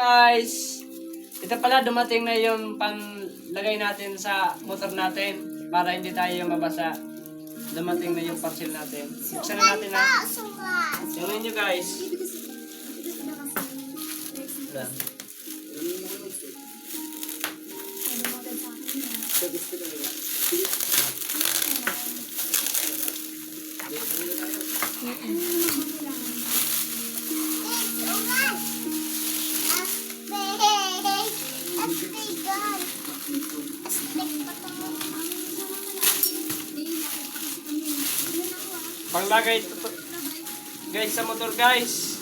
Guys, ito pala dumating na yung panlagay natin sa motor natin para hindi tayo mabasa. Dumating na yung parcel natin. Buksan na natin na. Tingnan nyo guys. Wala. Panglagay ito guys sa motor guys.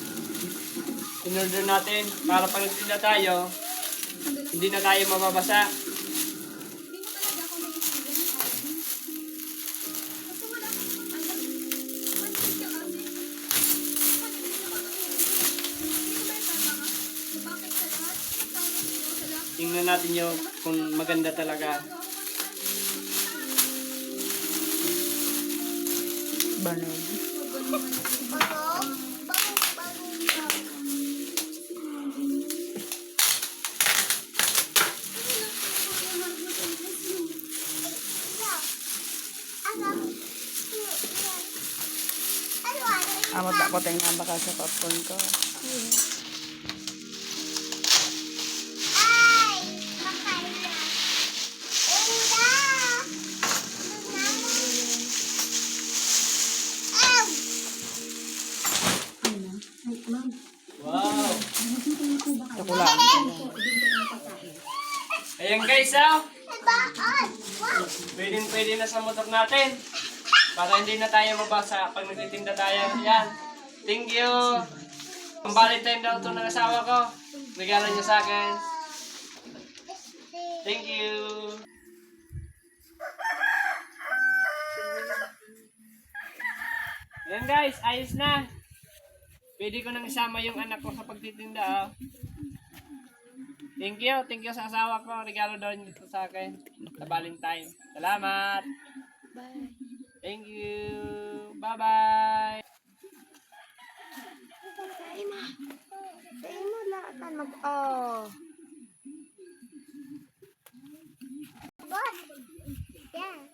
In-order natin para pag nagtinda tayo, hindi na tayo mababasa. Tingnan natin yung kung maganda talaga. Banog. Amot na ko tingnan baka sa popcorn ko. Wow! Tukulaan. Ayan guys, pwede na sa motor natin. Para hindi na tayo mabasa pag nagtitinda tayo. Ayan. Thank you. Ang Valentine daw ito ng asawa ko. Regalo niya sa akin. Thank you. Ayan guys, ayos na. Pwede ko nang isama yung anak ko sa pagtitinda. Thank you sa asawa ko. Regalo daw niyo sa akin sa Valentine. Salamat. Bye. Thank you. Bye-bye. Kain mo. Kain mo lahat. Oh. Yeah.